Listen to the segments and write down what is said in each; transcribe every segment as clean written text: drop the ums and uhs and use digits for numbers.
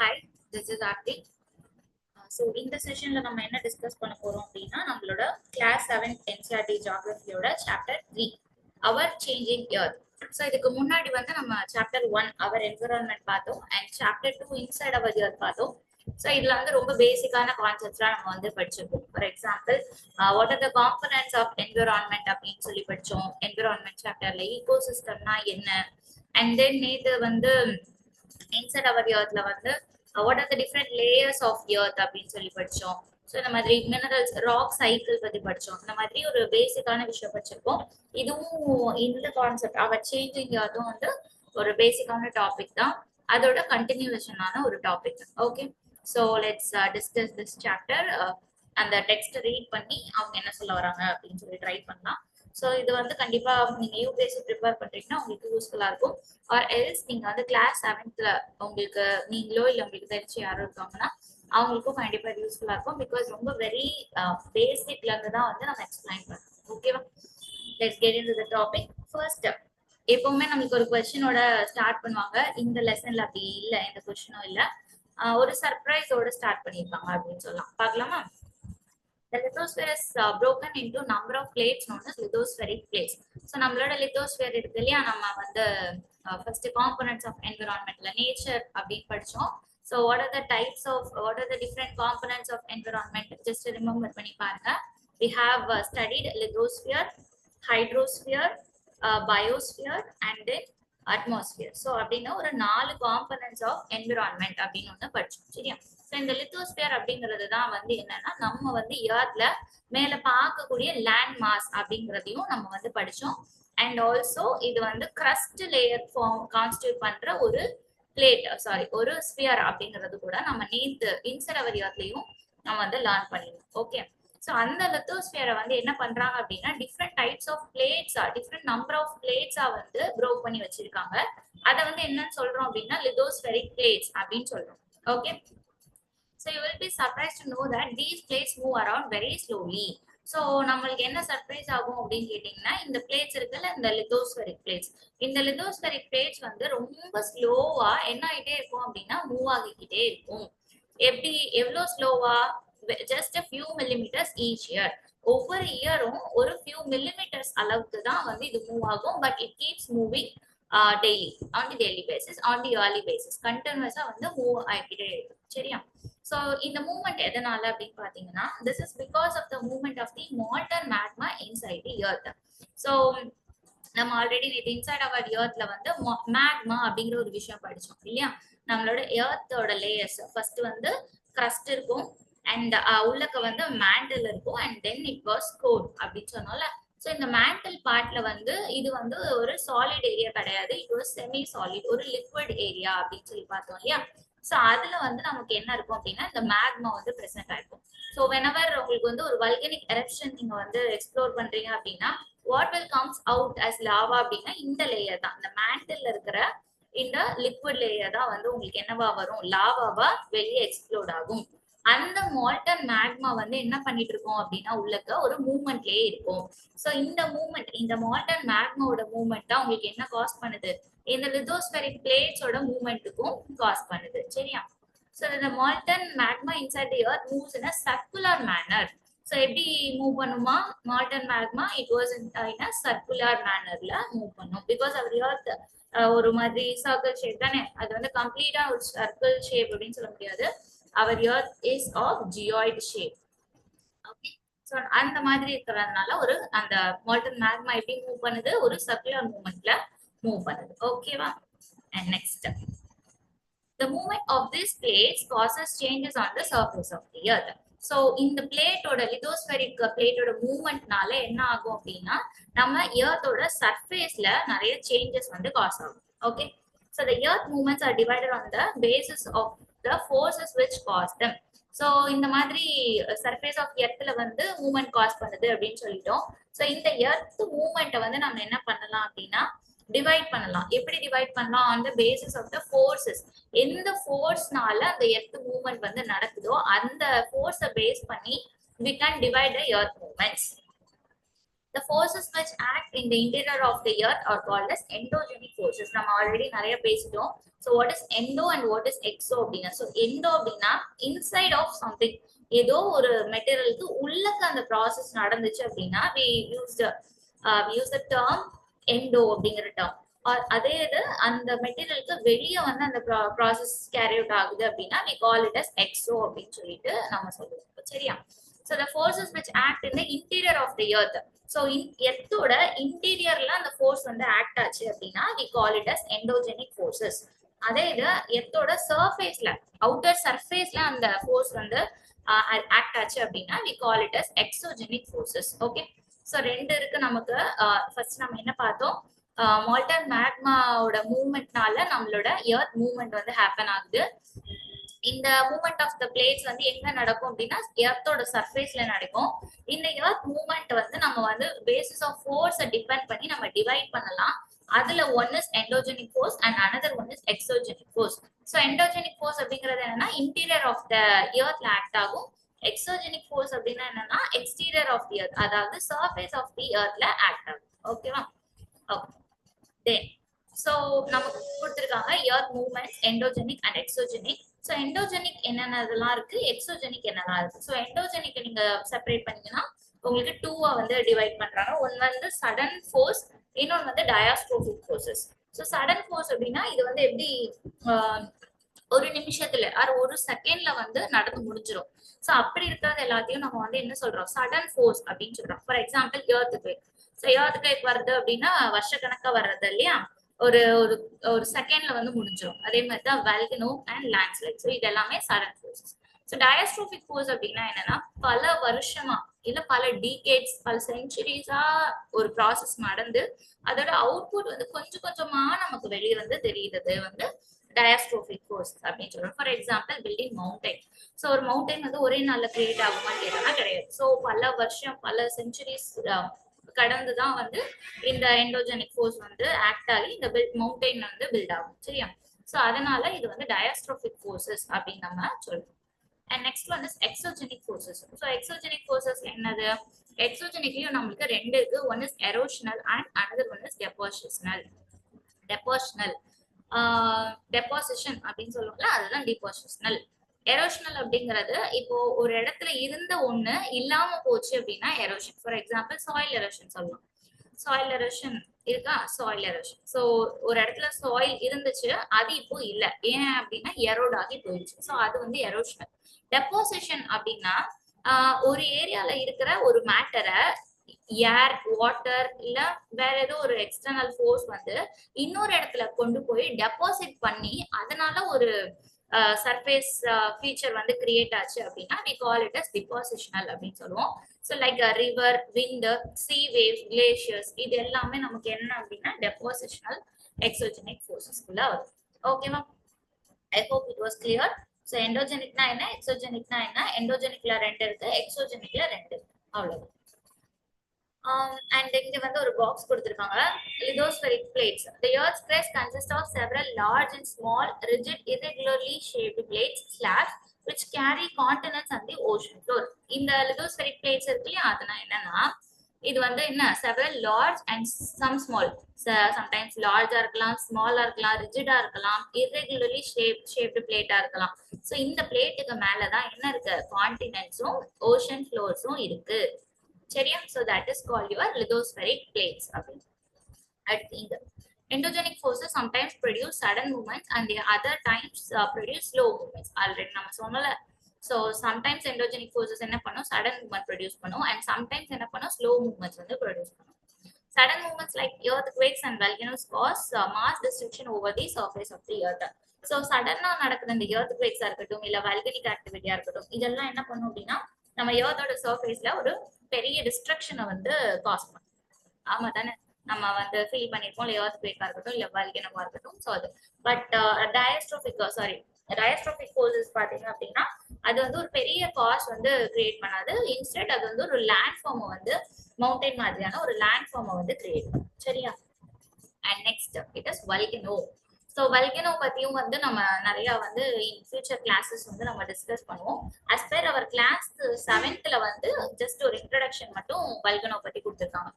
Hi, this is Aarti. So இந்த செஷன்ல நம்ம என்ன டிஸ்கஸ் பண்ண போறோம் அப்படின்னா நம்மளோட கிளாஸ் 7th NCERT ஜியோகிராஃபியோட chapter 3 our changing earth. So இதுக்கு முன்னாடி வந்து நம்ம சாப்டர் 1 அவர் என்விரான்மெண்ட் பார்த்தோம் and chapter 2 inside our earth பார்த்தோம். ஸோ இதுல வந்து ரொம்ப பேசிக்கான கான்செப்ட்ஸ்லாம் நம்ம வந்து படிச்சிருக்கோம். For example what are the components of environment அப்படின்னு சொல்லி படிச்சோம். என்விரான்மெண்ட் சாப்டர்ல ஈகோசிஸ்டம்னா என்ன, அண்ட் தென் நேற்று வந்து இன்சைட் அவர் எர்த்ல வந்து what are the different layers of earth அப்படின்னு சொல்லி படிச்சோம். ஸோ இந்த மாதிரி மினரல்ஸ் ராக் சைக்கிள் பத்தி படிச்சோம். இந்த மாதிரி ஒரு பேசிக்கான விஷயம் படிச்சிருக்கோம். இதுவும் இந்த கான்செப்ட் அவர் சேஞ்சிங் எர்த்தும் வந்து ஒரு பேசிக்கான டாபிக் தான், அதோட கண்டினியூஷனான ஒரு topic. Okay, so let's discuss this chapter. அந்த டெக்ஸ்ட் ரீட் பண்ணி அவங்க என்ன சொல்ல வராங்க அப்படின்னு சொல்லி ட்ரை பண்ணலாம். ஸோ இது வந்து கண்டிப்பா நீங்க யூபிஎஸ்சி ப்ரிப்பேர் பண்றீங்கன்னா உங்களுக்கு யூஸ்ஃபுல்லா இருக்கும். ஆர் எல்ஸ் நீங்க வந்து கிளாஸ் 7th உங்களுக்கு நீங்களோ இல்லை உங்களுக்கு தெரிஞ்சு யாரும் இருக்காங்கன்னா அவங்களுக்கும் கண்டிப்பா யூஸ்ஃபுல்லா இருக்கும். பிகாஸ் ரொம்ப வெரி பேசிக்ல இருந்து தான் வந்து நம்ம எக்ஸ்பிளைன் பண்ணோம். ஓகேவா, let's get into the topic. First, எப்பவுமே நமக்கு ஒரு கொஸ்டினோட ஸ்டார்ட் பண்ணுவாங்க. இந்த லெசன்ல அப்படி இல்லை, இந்த கொஸ்டினும் இல்லை, ஒரு சர்ப்ரைஸோட ஸ்டார்ட் பண்ணிருக்காங்க அப்படின்னு சொல்லலாம். பார்க்கலாமா? The lithosphere is broken into number of plates known as lithospheric plates. So நம்மளோட lithosphere இருக்கு இல்லையா, நம்ம வந்து first components of environmentல nature அப்படின்னு படிச்சோம். So what are the different components of environment? Just remember பண்ணி பாருங்க. We have studied lithosphere, hydrosphere, biosphere and then atmosphere. So அப்படின்னா ஒரு 4 components of environment அப்படின்னு ஒன்று படிச்சோம். சரியா? இந்த லித்தோஸ்பியர் அப்படிங்கிறது தான் வந்து என்னன்னா நம்ம வந்து எர்த்ல மேல பார்க்கக்கூடிய லேண்ட் மாஸ் அப்படிங்கிறதையும் நம்ம வந்து படிச்சோம். அண்ட் ஆல்சோ இது வந்து கிரஸ்ட் லேயர் ஃபார்ம் கான்ஸ்டியூட் பண்ற ஒரு பிளேட், ஒரு ஸ்பியர் அப்படிங்கிறது கூட நம்ம நேத்து இன்சைட் அவர் எர்த்லயும் நம்ம வந்து லேர்ன் பண்ணிடணும். ஓகே, ஸோ அந்த லித்தோஸ்பியரை வந்து என்ன பண்றாங்க அப்படின்னா டிஃப்ரெண்ட் டைப்ஸ் ஆஃப் பிளேட்ஸா, டிஃப்ரெண்ட் நம்பர் ஆஃப் பிளேட்ஸா வந்து ப்ரோக் பண்ணி வச்சிருக்காங்க. அதை வந்து என்னன்னு சொல்றோம் அப்படின்னா லித்தோஸ்பெரிக் பிளேட்ஸ் அப்படின்னு சொல்றோம். Okay, so you will be surprised to know that these plates move around very slowly. So நம்மளுக்கு என்ன சர்ப்ரைஸ் ஆகும் அப்படின்னு கேட்டீங்கன்னா இந்த பிளேட்ஸ் இருக்குல்ல, இந்த லித்தோஸ்பெரிக் பிளேட்ஸ், இந்த லித்தோஸ்பெரிக் பிளேட்ஸ் வந்து ரொம்ப ஸ்லோவா என்ன ஆகிட்டே இருக்கும் அப்படின்னா மூவ் ஆகிக்கிட்டே இருக்கும். எப்படி, எவ்வளோ ஸ்லோவா? Just a few millimeters each year. ஒவ்வொரு இயரும் ஒரு few millimeters அளவுக்கு தான் வந்து இது மூவ் ஆகும். But it keeps moving daily, on the daily basis, on the yearly basis, கண்டினியூஸா வந்து மூவ் ஆகிக்கிட்டே இருக்கும். சரியா? So இந்த மூவ்மெண்ட் எதனால அப்படின்னு பாத்தீங்கன்னா this is because of the movement of the molten magma inside the earth. So நம்ம ஆல்ரெடி இன்சைட் அவர் எர்த்ல வந்து மேக்மா அப்படிங்கிற ஒரு விஷயம் படிச்சோம் இல்லையா. நம்மளோட எர்த்தோட லேயர்ஸ் ஃபர்ஸ்ட் வந்து கிரஸ்ட் இருக்கும் அண்ட் உள்ளக்க வந்து மேண்டல் இருக்கும் and then it was core அப்படின்னு சொன்னோம்ல. ஸோ இந்த மேண்டல் பார்ட்ல வந்து இது வந்து ஒரு சாலிட் ஏரியா கிடையாது, இது ஒரு செமி சாலிட், ஒரு லிக்விட் ஏரியா அப்படின்னு சொல்லி பார்த்தோம் இல்லையா. ஸோ அதுல வந்து நமக்கு என்ன இருக்கும் அப்படின்னா இந்த மேக்மா வந்து பிரசன்ட் ஆயிருக்கும். ஸோ வெனவர் உங்களுக்கு வந்து ஒரு வல்கனிக் எரப்ஷன் நீங்க வந்து எக்ஸ்ப்ளோர் பண்றீங்க அப்படின்னா what will comes out as lava அப்படின்னா இந்த லேயர் தான், இந்த மேண்டல்ல இருக்கிற இந்த லிக்விட் லேயர் தான் வந்து உங்களுக்கு என்னவா வரும், லாவாவா வெளியே எக்ஸ்ப்ளோர்ட் ஆகும். அந்த மால்டன் மேக்மா வந்து என்ன பண்ணிட்டு இருக்கோம் அப்படின்னா உள்ளக்க ஒரு மூவ்மெண்ட்லயே இருக்கும். ஸோ இந்த மூவ்மெண்ட், இந்த மால்டன் மேக்மாவோட மூவ்மெண்ட் தான் உங்களுக்கு என்ன காஸ் பண்ணுது, இந்த லித்தோஸ்பெரிக் பிளேட்ஸோட மூவ்மெண்ட்டுக்கும் காஸ் பண்ணுது. சரியா? ஸோ இந்த molten magma inside the earth moves in a circular manner. So எப்படி மூவ் பண்ணுமா molten magma? It was in a circular மேனர்ல மூவ் பண்ணும். பிகாஸ் அவர் எர்த் ஒரு மாதிரி சர்க்கிள் ஷேப் தானே, அது வந்து கம்ப்ளீட்டா ஒரு சர்க்கிள் ஷேப் அப்படின்னு சொல்ல முடியாது. Our earth is of geoid shape. Okay, so அந்த மாதிரி இருக்கிறதுனால ஒரு அந்த மால்டன் மேக்மா எப்படி மூவ் பண்ணுது, ஒரு சர்க்குலர் மூவ்மெண்ட்ல மூவ் பண்ணுது. ஓகேவா? And next, the movement of these plates causes changes on the surface of the earth. So இந்த பிளேட்டோட லித்தோஸ்பெரிக் பிளேட்டோட மூவ்மெண்ட்னால என்ன ஆகும் அப்படின்னா நம்ம எர்த்தோட சர்ஃபேஸ்ல நிறைய சேஞ்சஸ் வந்து காஸ் ஆகும். Okay, so the earth movements are divided on the basis of the forces which cause them. So இந்த மாதிரி சர்ஃபேஸ் ஆஃப் எர்த்ல வந்து மூவ்மெண்ட் காஸ் பண்ணுது அப்படின்னு சொல்லிட்டோம். ஸோ இந்த எர்த் மூவ்மெண்ட்டை வந்து நம்ம என்ன பண்ணலாம் அப்படின்னா டிவைட் பண்ணலாம். எப்படி டிவைட் பண்ணலாம்? On the basis of the forces. எந்த ஃபோர்ஸ்னால அந்த எர்த் மூவ்மெண்ட் வந்து நடக்குதோ அந்த ஃபோர்ஸை பேஸ் பண்ணி we can divide the earth movements. The forces which act in the interior of the earth are called as endogenic forces. நம்ம ஆல்ரெடி நிறைய பேசிட்டோம். So what is endo and what is exo அப்படின்னா, so endo அப்படின்னா inside of something, ஏதோ ஒரு மெட்டீரியலுக்கு உள்ளக்க அந்த process நடந்துச்சு அப்படின்னா we use the term endo அப்படிங்கிற term. அதே இது அந்த மெட்டீரியலுக்கு வெளியே வந்து அந்த ப்ராசஸ் கேரி அவுட் ஆகுது அப்படின்னா we call it as exo அப்படின்னு சொல்லிட்டு நம்ம சொல்லுவோம். சரியா? So the forces which act in the interior of the earth. So எர்த்தோட இன்டீரியர்ல அந்த ஃபோர்ஸ் வந்து ஆக்ட் ஆச்சு அப்படின்னா we call it as endogenic forces. அதே இது எர்த்தோட சர்ஃபேஸ்ல அவுட்டர் சர்ஃபேஸ்ல அந்த ஃபோர்ஸ் வந்து ஆக்ட் ஆச்சு அப்படின்னா we call it as exogenic forces. Okay, so ரெண்டு இருக்கு நமக்கு. ஃபர்ஸ்ட் நம்ம என்ன பார்த்தோம், மால்டன் மேக்மாவோட மூவ்மெண்ட்னால நம்மளோட எர்த் மூவ்மெண்ட் வந்து ஹேப்பன் ஆகுது. இந்த மூவ்மெண்ட் ஆஃப் த பிளேட்ஸ் வந்து எங்க நடக்கும் அப்படின்னா எர்த்தோட சர்ஃபேஸ்ல நடக்கும். இந்த எர்த் மூவ்மெண்ட் வந்து நம்ம வந்து பேசிஸ் ஆஃப் ஃபோர்ஸை டிபெண்ட் பண்ணி நம்ம டிவைட் பண்ணலாம். அதுல one is endogenic force and another one is exogenic force. So endogenic force அப்படிங்கிறது என்னன்னா இன்டீரியர் ஆஃப் த எர்த்ல ஆக்ட் ஆகும். எக்ஸோஜெனிக் ஃபோர்ஸ் அப்படின்னா என்னன்னா எக்ஸ்டீரியர் ஆஃப் தி எர்த், அதாவது சர்ஃபேஸ் ஆஃப் தி எர்த்ல ஆக்ட் ஆகும். ஓகேவா? ஓகே, ஸோ நமக்கு கொடுத்துருக்காங்க earth movement endogenic and exogenic. So endogenic என்னென்னலாம் இருக்கு, எக்ஸோஜெனிக் என்னெல்லாம் இருக்கு. ஸோ எண்டோஜெனிக் நீங்க செப்பரேட் பண்ணீங்கன்னா உங்களுக்கு டூவா வந்து டிவைட் பண்றாங்க. ஒன் வந்து சடன் ஃபோர்ஸ், இன்னொன்று வந்து டயாஸ்ட்ரோபிக் ஃபோர்ஸஸ். ஸோ சடன் ஃபோர்ஸ் அப்படின்னா இது வந்து எப்படி ஒரு நிமிஷத்துல ஒரு செகண்ட்ல வந்து நடந்து முடிஞ்சிடும். ஸோ அப்படி இருக்கிறது எல்லாத்தையும் நம்ம வந்து என்ன சொல்றோம், சடன் ஃபோர்ஸ் அப்படின்னு சொல்றோம். For example earthquake. So earthquake வருது அப்படின்னா வருஷக்கணக்கா வர்றது இல்லையா, ஒரு ஒரு ஒரு செகண்ட்ல வந்து முடிஞ்சிடும். அதே மாதிரி தான் வால்கனோ அண்ட் லேண்ட்ஸ்லைட். ஸோ இது எல்லாமே சடன் ஃபோர்ஸஸ். ஸோ டயாஸ்ட்ரோபிக் ஃபோர்ஸ் அப்படின்னா என்னன்னா பல வருஷமா இல்ல பல டீகேட்ஸ் பல செஞ்சுரிஸா ஒரு ப்ராசஸ் நடந்து அதோட அவுட்புட் வந்து கொஞ்சம் கொஞ்சமா நமக்கு வெளியே வந்து தெரியுது வந்து டயாஸ்ட்ரோபிக் ஃபோர்ஸ் அப்படின்னு சொல்றோம். For example building mountain. So ஒரு மவுண்டைன் வந்து ஒரே நாள்ல கிரியேட் ஆகுமான்னு கேட்டோம்னா கிடையாது. ஸோ பல வருஷம் பல செஞ்சுரிஸ் கடந்துதான் வந்து இந்த எண்டோஜெனிக் ஃபோர்ஸ் வந்து ஆக்ட் ஆகி இந்த மவுண்டைன் வந்து பில்ட் ஆகும். சரியா? ஸோ அதனால இது வந்து டயாஸ்ட்ரோபிக் ஃபோர்ஸஸ் அப்படின்னு நம்ம சொல்றோம். அண்ட் நெக்ஸ்ட் வந்து exogenic forces. So exogenic forces என்னது, எக்ஸோஜெனிக்லயும் நம்மளுக்கு ரெண்டு இருக்கு. One is erosional and another one is depositional. Deposition அப்படின்னு சொல்லுவாங்கல்ல, அதுதான் டெபாசிஷனல். எரோஷனல் அப்படிங்கிறது இப்போ ஒரு இடத்துல இருந்த ஒண்ணு இல்லாம போச்சு அப்படின்னா erosion. For example soil erosion சொல்லலாம். சாயில் எரோஷன் இருக்கா, சாயில் எரோஷன். ஸோ ஒரு இடத்துல சாயில் இருந்துச்சு, அது இப்போ இல்லை, ஏன் அப்படின்னா எரோட் ஆகி போயிடுச்சு. ஸோ அது வந்து எரோஷனல். டெபாசிஷன் அப்படின்னா ஒரு ஏரியால இருக்கிற ஒரு மேட்டரை ஏர் வாட்டர் இல்ல வேற ஏதோ ஒரு எக்ஸ்டர்னல் ஃபோர்ஸ் வந்து இன்னொரு இடத்துல கொண்டு போய் டெபாசிட் பண்ணி அதனால ஒரு சர்ஃபேஸ் ஃபீச்சர் வந்து கிரியேட் ஆச்சு அப்படின்னா we call it as depositional அப்படின்னு சொல்லுவோம். ஸோ லைக் ரிவர், விண்ட், சீ வேவ்ஸ், கிளேஷியர்ஸ், இது எல்லாமே நமக்கு என்ன அப்படின்னா டெபாசிஷனல் எக்ஸோஜெனிக் ஃபோர்ஸஸ்க்குள்ள வரும். ஓகேவா? I hope it was clear. So எண்டோஜெனிக்னா என்ன, எக்ஸோஜெனிக்னா என்ன, எண்டோஜெனிக்ல ரெண்டு இருக்கு, எக்ஸோஜெனிக்ல ரெண்டு இருக்கு, அவ்வளவு. And இங்க வந்து ஒரு பாக்ஸ் கொடுத்திருக்காங்க, lithospheric plates. The Earth's crust consists of several large and small, rigid, irregularly shaped plates, slabs, which carry continents and the ocean floor. இந்த lithospheric plates இருக்குல்லையா, அதுனா என்னன்னா இது வந்து என்ன several large and some small. Sometimes large இருக்கலாம், small இருக்கலாம், rigid இருக்கலாம், irregularly shaped plate இருக்கலாம். So இந்த பிளேட்டுக்கு மேலதான் என்ன இருக்கு, கான்டினென்ட்ஸும் ஓஷன் ஃப்ளோர்ஸும் இருக்கு. சரியா? So that is called your lithospheric plates. At the endogenic forces sometimes produce sudden movements and the other times produce slow movements. Already நம்ம சொன்னல. So sometimes endogenic forces என்ன பண்ணும், sudden movement produce பண்ணும், and sometimes என்ன பண்ணும், slow movements வந்து produce பண்ணும். Sudden movements like earthquakes and volcanoes cause mass destruction over the surface of the earth. So sudden நடக்குது இந்த earthquakes இருக்கட்டும் இல்ல volcanic activity இருக்கட்டும், இதெல்லாம் என்ன பண்ணும் அப்படின்னா நம்ம எர்த்தோட சர்ஃபேஸ்ல ஒரு பெரிய டிஸ்ட்ரக்ஷனை வந்து காஸ் பண்ணும். ஆமா தானே, நம்ம வந்து ஃபீல் பண்ணிருப்போம் எர்த்குவேக்கா இருக்கட்டும் இல்ல வால்கனோவா இருக்கட்டும். ஸோ அது பட் டயாஸ்ட்ரோபிக் ஃபோர்ஸஸ் பாத்தீங்க அப்படின்னா அது வந்து ஒரு பெரிய காஸ் வந்து கிரியேட் பண்ணாது. இன்ஸ்டெட் அது வந்து ஒரு லேண்ட் ஃபார்மை வந்து மவுண்டைன் மாதிரியான ஒரு லேண்ட் ஃபார்மை வந்து கிரியேட் பண்ணும். சரியா? And next it is volcano. So volcano பத்தியும் வந்து நம்ம நிறைய வந்து இன் ஃபியூச்சர் கிளாஸஸ் வந்து நம்ம டிஸ்கஸ் பண்ணுவோம். As per hour class 7th வந்து ஜஸ்ட் ஒரு இன்ட்ரடக்ஷன் மட்டும் வல்கனோ பத்தி கொடுத்துருக்காங்க.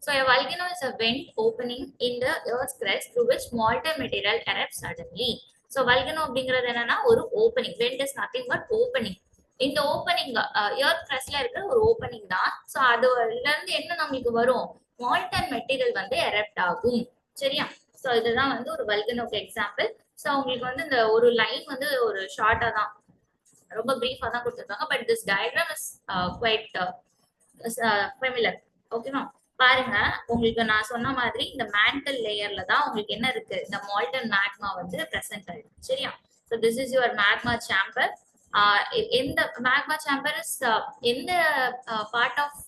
So a volcano is a vent opening in the earth's crust through which molten material erupts suddenly. So volcano அப்படிங்கிறது என்னன்னா ஒரு opening. Went is nothing but opening. இந்த opening earth கிரஸ்ட்ல இருக்கிற ஒரு ஓப்பனிங் தான். ஸோ அதுல இருந்து என்ன நம்மளுக்கு வரும், மால்டன் மெட்டீரியல் வந்து எரப்ட் ஆகும். சரியா? ஸோ இதுதான் வந்து ஒரு வல்கனோக்கு எக்ஸாம்பிள். ஸோ உங்களுக்கு வந்து இந்த ஒரு லைன் வந்து ஒரு ஷார்ட்டா தான், ரொம்ப பிரீஃபா தான் கொடுத்துருக்காங்க. But this diagram is quite familiar. ஓகேவா? பாருங்க, உங்களுக்கு நான் சொன்ன மாதிரி இந்த மேண்டல் லேயர்ல தான் உங்களுக்கு என்ன இருக்கு, இந்த மால்டன் மேக்மா வந்து பிரசன்ட் ஆயிடும். சரியா? So this is your magma chamber. எந்த மேக்மா சேம்பர் இஸ் எந்த பார்ட் ஆஃப்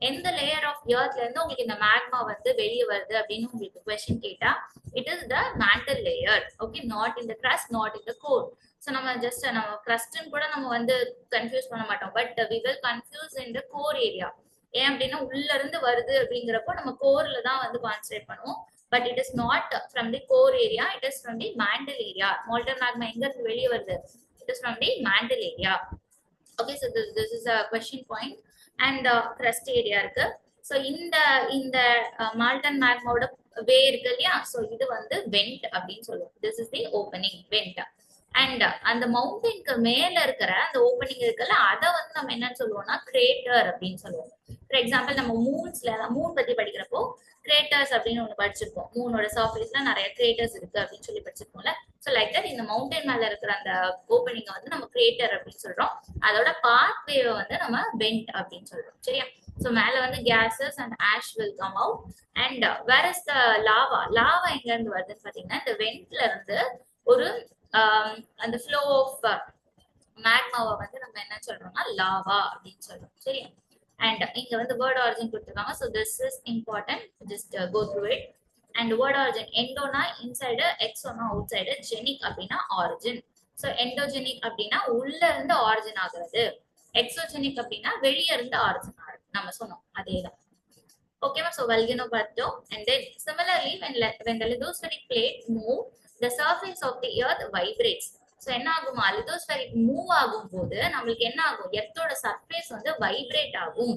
எந்த லேயர் ஆஃப் எர்த்ல இருந்து உங்களுக்கு இந்த மேக்மா வந்து வெளியே வருது அப்படின்னு உங்களுக்கு கொஸ்டின் கேட்டா, it is the mantle layer. Okay, not in the crust, not in the core. So நம்ம ஜஸ்ட் நம்ம கிரஸ்ட்னு கூட நம்ம வந்து கன்ஃபியூஸ் பண்ண மாட்டோம். But we will confuse in the core area. ஏன் அப்படின்னா உள்ள இருந்து வருது அப்படிங்கிறப்போ நம்ம கோர்ல தான் வந்து கான்சென்ட்ரேட் பண்ணுவோம். But it is not from the core area, it is from the mantle area. Malton magma எங்க இருந்து வெளியே வருது, it is from the mantle area. Okay, so this is a question point. And crust area இருக்கு. So இந்த Malton மேக்மாவோட வே இருக்கு இல்லையா, so இது வந்து வெண்ட் அப்படின்னு சொல்லுவோம். This is the opening went. And அந்த மவுண்டனுக்கு மேல இருக்கிற அந்த ஓப்பனிங் இருக்குல்ல, அதை வந்து நம்ம என்னன்னு சொல்லுவோம்னா கிரேட்டர் அப்படின்னு சொல்லுவோம். ஃபார் எக்ஸாம்பிள் நம்ம மூன் பத்தி படிக்கிறப்போ கிரேட்டர்ஸ் அப்படின்னு ஒண்ணு படிச்சிருப்போம். மூனோட சர்ஃபேஸ்ல நிறைய கிரேட்டர்ஸ் இருக்கு அப்படின்னு சொல்லி படிச்சிருப்போம்ல. ஸோ லைக் தட் இந்த மவுண்டன் மேல இருக்கிற அந்த ஓப்பனிங்க வந்து நம்ம கிரேட்டர் அப்படின்னு சொல்றோம். அதோட பாத் வேவை வந்து நம்ம வெண்ட் அப்படின்னு சொல்றோம். சரியா? ஸோ மேல வந்து gases and ash will come out. And where is the lava எங்க இருந்து வருதுன்னு பாத்தீங்கன்னா, இந்த வெண்ட்ல இருந்து ஒரு அந்த ஃப்ளோ ஆஃப் மேக்மாவை வந்து நம்ம என்ன சொல்றோம்னா லாவா அப்படின்னு சொல்றோம். சரியா? அண்ட் இங்க வந்து வேர்ட் ஆரிஜின் கொடுத்துருக்காங்க. So this is important, just go through it. And word origin எண்டோனா இன்சைடு, எக்ஸோனா அவுட் சைடு, ஜெனிக் அப்படின்னா ஆரிஜின். ஸோ எண்டோஜெனிக் அப்படின்னா உள்ள இருந்து ஆரிஜின் ஆகுறது, எக்ஸோஜெனிக் அப்படின்னா வெளியே இருந்து ஆரிஜின் ஆகுது. நம்ம சொன்னோம் அதேதான். ஓகேவா? ஸோ வல்கனோ பார்த்தோம். And then similarly when the lithospheric plate move, the surface of the earth vibrates. So என்ன ஆகுமா, லித்தோஸ்பெரிக் மூவ் ஆகும் போது நம்மளுக்கு என்ன ஆகும், எர்த்தோட சர்ஃபேஸ் வந்து வைப்ரேட் ஆகும்.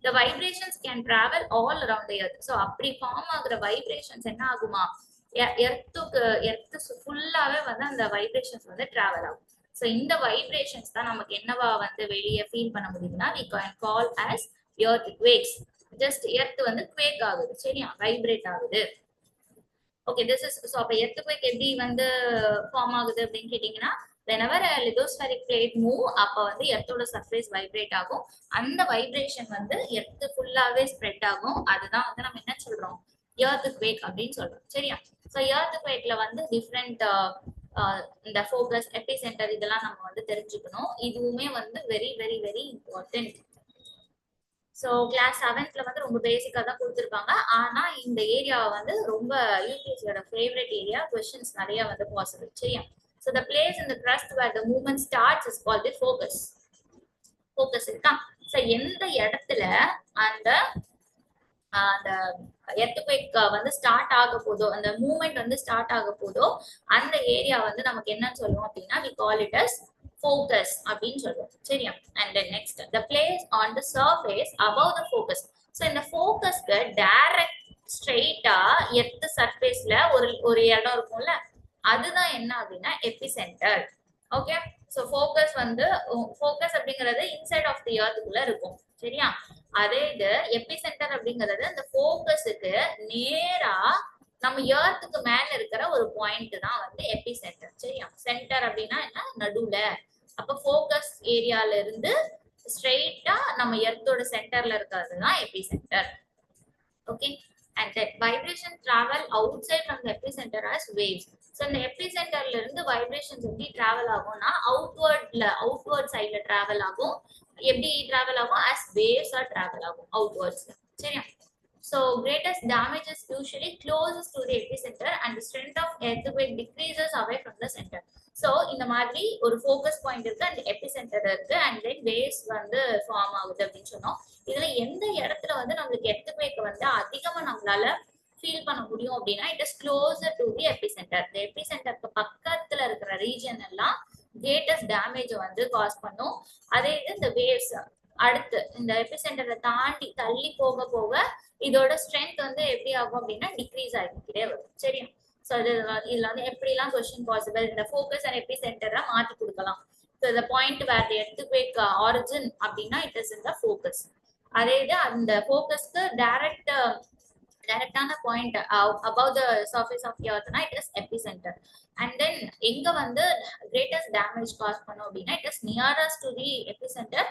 The vibrations can travel all around the earth. So அப்படி ஃபார்ம் ஆகுற வைப்ரேஷன்ஸ் என்ன ஆகுமா, எர்த்து ஃபுல்லாவே வந்து அந்த வைப்ரேஷன்ஸ் வந்து டிராவல் ஆகும். ஸோ இந்த வைப்ரேஷன்ஸ் தான் நமக்கு என்னவா வந்து வெளியே ஃபீல் பண்ண முடியுதுன்னா, we can call as earthquakes. Just earth வந்து குவேக் ஆகுது. சரியா? வைப்ரேட் ஆகுது. ஓகே, திஸ் இஸ் ஸோ அப்போ எர்த்குவேக் எப்படி வந்து ஃபார்ம் ஆகுது அப்படின்னு கேட்டீங்கன்னா, whenever a lithospheric plate move, அப்போ வந்து எர்த்தோட சர்ஃபேஸ் வைப்ரேட் ஆகும். அந்த வைப்ரேஷன் வந்து எர்த் ஃபுல்லாவே ஸ்ப்ரெட் ஆகும். அதுதான் வந்து நம்ம என்ன சொல்றோம், எர்த்குவேக் அப்படின்னு சொல்றோம். சரியா? ஸோ எர்த்குவேக்ல வந்து டிஃப்ரெண்ட் இந்த ஃபோக்கஸ், எபிசென்டர் இதெல்லாம் நம்ம வந்து தெரிஞ்சுக்கணும். இதுவுமே வந்து very very very important. So class 7th வந்து ரொம்ப பேசிக்கா தான் கொடுத்துருப்பாங்க. ஆனா இந்த ஏரியா வந்து ரொம்ப யூபிஎஸ்சியோட ஃபேவரட் ஏரியா. கொஸ்டின்ஸ் நிறைய வந்து பாசிபிள். சரியா? So the place in the crust where the movement starts is called the focus. Focus இருக்கா? ஸோ எந்த இடத்துல அந்த அந்த எர்த்குவேக் வந்து ஸ்டார்ட் ஆக போதோ, அந்த மூவ்மெண்ட் வந்து ஸ்டார்ட் ஆக போதோ, அந்த ஏரியா வந்து நமக்கு என்ன சொல்லுவோம் அப்படின்னா, we call it as focus அப்படின்னு சொல்லுவோம். சரியா? and then next the place on the surface above the focus. so இந்த ஃபோக்கஸ்க்கு டைரக்ட் ஸ்ட்ரெயிட்டா எர்த் சர்ஃபேஸ்ல ஒரு இடம் இருக்கும்ல, அதுதான் என்ன அப்படின்னா எபிசென்டர். ஓகே, சோ ஃபோக்கஸ் வந்து ஃபோக்கஸ் அப்படிங்கிறது இன்சைட் ஆஃப் தி எர்த்குள்ள இருக்கும். சரியா? அதே இது எபிசென்டர் அப்படிங்கிறது அந்த ஃபோக்கஸுக்கு நேரா நம்ம எர்த்துக்கு மேல இருக்கிற ஒரு பாயிண்ட் தான் வந்து எபிசென்டர். சரியா? சென்டர் அப்படின்னா என்ன, நடுவுல. அப்ப ஃபோக்கஸ் ஏரியால இருந்து ஸ்ட்ரெயிட்டா நம்ம எர்த்தோட சென்டர்ல இருக்கிறது தான் epicentre. Okay, and that vibration travel outside from the epicenter as waves. so இந்த எபிசென்டர்ல இருந்து வைப்ரேஷன்ஸ் எப்படி டிராவல் ஆகும்னா அவுட்வர்ட் சைடுல டிராவல் ஆகும். எப்படி டிராவல் ஆகும், as waves ஆ டிராவல் ஆகும் அவுட்வர்ட்ஸ்ல. சரியா? so greatest damage is usually closest to the epicenter and the strength of earthquake decreases away from the center. so இந்த மாதிரி ஒரு ஃபோக்கஸ் பாயிண்ட் இருக்கு and எபிசென்டர் இருக்கு and then waves வந்து form ஆகுது அப்படின்னு சொன்னோம். இதுல எந்த இடத்துல வந்து நம்மளுக்கு எர்த்குவேக் வந்து அதிகமா நம்மளால ஃபீல் பண்ண முடியும் அப்படின்னா it is closer to the epicentre. இந்த எபிசென்டருக்கு பக்கத்துல இருக்கிற ரீஜன் எல்லாம் கிரேட்டஸ்ட் டேமேஜ் வந்து காஸ் பண்ணும். அதே இது இந்த வேவ்ஸ் அடுத்து இந்த எபிசென்டரை தாண்டி தள்ளி போக போக இதோட ஸ்ட்ரென்த் வந்து எப்படி ஆகும் அப்படின்னா டிக்ரீஸ் ஆகிக்கிட்டே வரும். சரியா? ஸோ இதுல வந்து எப்படிலாம் கொஸ்டின் பாசிபிள், இந்த ஃபோக்கஸ் அண்ட் எபிசென்டரை மாத்தி கொடுக்கலாம். ஸோ இந்த point where the earthquake origin அப்படின்னா it is in the focus. அதே இது அந்த ஃபோக்கஸ்க்கு டைரக்டான point above the surface of the earth னா it is epicenter. And then எங்க வந்து greatest damage cause பண்ணும் அப்படின்னா it is nearest to the epicenter.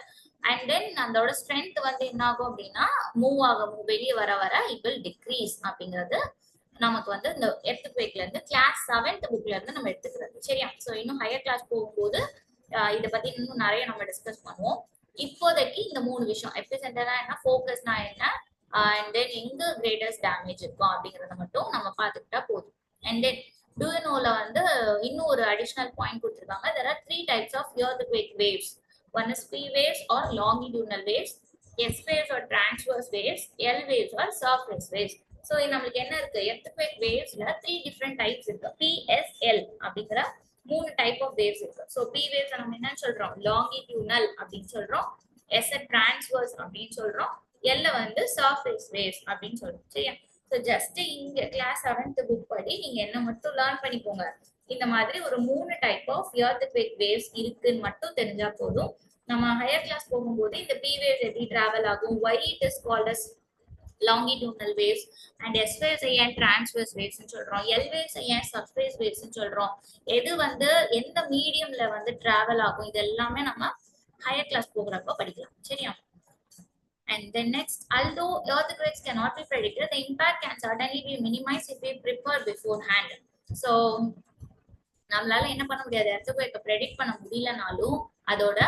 And then அதோட strength வந்து என்ன ஆகும் அப்படின்னா மூவ் வெளியே வர it will decrease அப்படிங்கிறது நமக்கு வந்து இந்த எர்த்குவேக்ல இருந்து கிளாஸ் 7th புக்ல இருந்து நம்ம எடுத்துக்கிறது. சரியா? ஸோ இன்னும் ஹையர் கிளாஸ் போகும்போது இதை பத்தி இன்னும் நிறைய நம்ம டிஸ்கஸ் பண்ணுவோம். இப்போதைக்கு இந்த 3 விஷயம், எபிசென்டர்னா என்ன, ஃபோக்கஸ்னா என்ன, and then எங்க greatest damage இருக்கும் அப்படிங்கறத மட்டும் நம்ம பார்த்துக்கிட்டா போதும். And then do you know ல வந்து இன்னும் ஒரு additional point கொடுத்திருக்காங்க. There are 3 types of earthquake waves. One is P waves or longitudinal waves, S waves or transverse waves, L waves or surface waves. So நம்மளுக்கு என்ன இருக்கு, earthquake wavesல 3 different types இருக்கு. PSL அப்படிங்கிற 3 type of waves இருக்கு. So P waves நம்ம என்ன சொல்றோம், longitudinal அப்படின்னு சொல்றோம், S transverse அப்படின்னு சொல்றோம், எல்ல வந்து சர்ஃபேஸ் வேவ்ஸ் அப்படின்னு சொல்றோம். சரியா? ஸோ ஜஸ்ட் இங்க கிளாஸ் 7th புக் படி நீங்க என்ன மட்டும் லேர்ன் பண்ணிக்கோங்க, இந்த மாதிரி ஒரு 3 டைப் ஆஃப் எர்த்குவேக் வேவ்ஸ் இருக்குன்னு மட்டும் தெரிஞ்சா போதும். நம்ம ஹையர் கிளாஸ் போகும்போது இந்த பி வேவ்ஸ் எப்படி டிராவல் ஆகும், why it is called as longitudinal waves, and S waves ஏன் transverse waves னு சொல்றோம், L waves ஏன் surface waves னு சொல்றோம், எது வந்து எந்த மீடியம்ல வந்து டிராவல் ஆகும், இது எல்லாமே நம்ம ஹையர் கிளாஸ் போகிறப்ப படிக்கலாம். சரியா? And then next, although earthquakes cannot be predicted, the impact can certainly be minimized if we prepare beforehand. So, நம்மளால என்ன பண்ண முடியாது, earthquake predict பண்ண முடியலனாலும் அதோட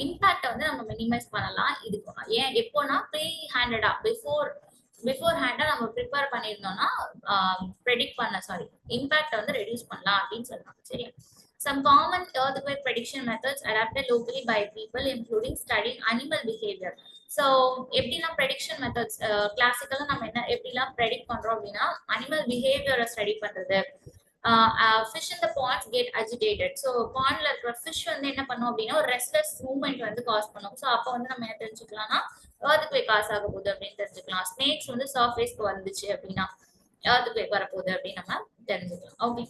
இம்பாக்ட் வந்து நம்ம மினிமைஸ் பண்ணலாம். இது ஏன் எப்போனா ப்ரீ ஹேண்டடா பிஃபோர் ஹேண்டா நம்ம ப்ரிப்பேர் பண்ணியிருந்தோம்னா இம்பாக்ட் வந்து ரெடியூஸ் பண்ணலாம் அப்படின்னு சொல்றாங்க. சரியா? Some common earthquake prediction methods adapted locally by people, including studying animal behavior. So எப்படிலாம் ப்ரெடிக்ஷன் மெத்தட்ஸ் கிளாசிக்கலா நம்ம என்ன எப்படிலாம் ப்ரெடிக்ட் பண்றோம் அப்படின்னா அனிமல் பிஹேவியரை ஸ்டடி பண்றது. Fish in the ponds get agitated. So பாண்ட்ல இருக்கிற ஃபிஷ் வந்து என்ன பண்ணும் அப்படின்னா ஒரு ரெஸ்ட்லெஸ் மூவ்மெண்ட் வந்து காஸ் பண்ணும். ஸோ அப்போ வந்து நம்ம என்ன தெரிஞ்சுக்கலாம்னா எர்த்குவேக் காஸ் ஆக போகுது அப்படின்னு தெரிஞ்சுக்கலாம். ஸ்னேக்ஸ் வந்து சர்ஃபேஸ்க்கு வந்துச்சு அப்படின்னா எர்த்குவேக் வரப்போகுது அப்படின்னு நம்ம தெரிஞ்சுக்கலாம். ஓகே,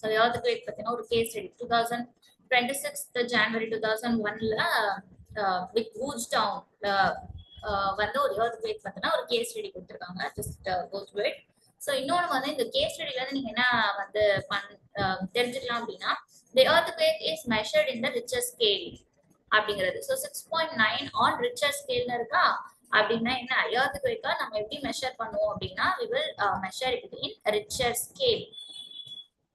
ஸோ எர்த்குவேக் பத்தின ஒரு கேஸ் ஸ்டடி 2026 ஜனவரி 2001ல வித் வூட்ஸ்டவுன் வந்து ஒரு எர்த்குவேக் பத்தின ஒரு கேஸ் ஸ்டடி கொடுத்துருக்காங்க. Just go through it. So இன்னொன்று வந்து இந்த கேஸ் ஸ்டடில இருந்து நீங்க என்ன வந்து தெரிஞ்சுக்கலாம் அப்படின்னா the earthquake is measured in the Richter scale அப்படிங்கிறது. ஸோ 6.9 on Richter scale இருக்கா அப்படின்னா என்ன, earthquake நம்ம எப்படி மெஷர் பண்ணுவோம் அப்படின்னா we will measure it in Richter scale.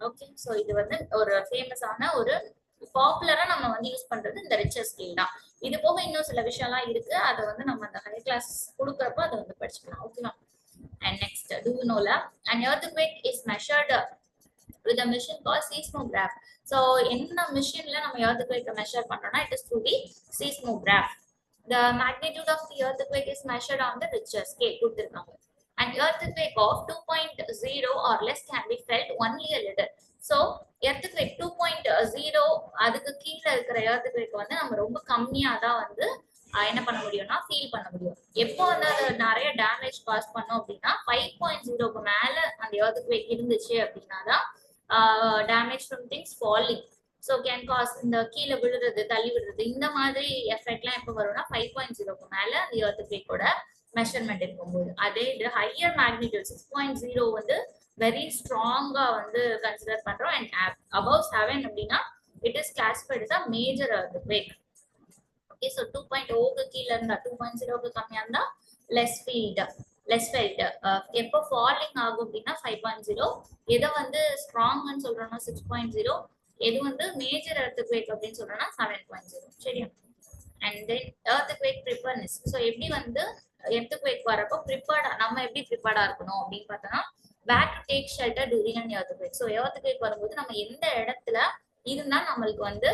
Okay, so இது வந்து ஒரு ஃபேமஸான ஒரு பாப்புலரா நம்ம வந்து யூஸ் பண்றது இந்த ரிச்சர் ஸ்கேல் தான். இது போக இன்னும் சில விஷயம்லாம் இருக்கு, அதை வந்து நம்ம அந்த ஹை கிளாஸ் கொடுக்குறப்ப அதை வந்து படிச்சுக்கலாம். ஓகேவா? And next, do you know la an earthquake is measured with a machine called seismograph. So என்ன மிஷின்ல நம்ம earthquake மெஷர் பண்றோம்னா it is through the seismograph. The magnitude of the earthquake is measured on the Richter scale கொடுத்திருக்காங்க. An earthquake of 2.0 or less can be felt only a little. So earthquake 2.0 அதுக்கு கீழே இருக்கிற earthquake வந்து நம்ம ரொம்ப கம்மியா தான் வந்து என்ன பண்ண முடியும்னா ஃபீல் பண்ண முடியும். எப்போ வந்து அது நிறைய டேமேஜ் காஸ் பண்ணோம் அப்படின்னா 5.0க்கு மேல அந்த earthquake இருந்துச்சு அப்படின்னா தான் damage from things falling. So can cause இந்த கீழே விழுறது தள்ளி விடுறது இந்த மாதிரி எஃபெக்ட்லாம் எப்போ வரும்னா 5.0க்கு மேல அந்த earthquakeோட மெஷர்மெண்ட் இருக்கும்போது. அதே இது ஹையர் மேக்னிடியூட் 6.0 வந்து வெரி ஸ்ட்ராங்கா வந்து கன்சிடர் பண்றோம். அண்ட் above 7 அப்படின்னா it is classified as a major earthquake. Okay, so 2.0க்கு கீழே இருந்தா 2.0க்கு கம்மியா இருந்தா லெஸ் ஃபெல்ட். எப்போ ஃபாலிங் ஆகும் அப்படின்னா 5.0. எதை வந்து ஸ்ட்ராங்னு சொல்றோம்னா 6.0. எது வந்து மேஜர் earthquake அப்படின்னு சொல்றோம்னா 7.0. சரியா? And then earthquake preparedness. So எப்படி வந்து earthquake வரப்போ நம்ம எப்படி ப்ரிப்பேர்டா இருக்கணும் அப்படின்னு பார்த்தோம்னா where to take shelter during an earthquake. So earthquake வரும்போது நம்ம எந்த இடத்துல இருந்தா நம்மளுக்கு வந்து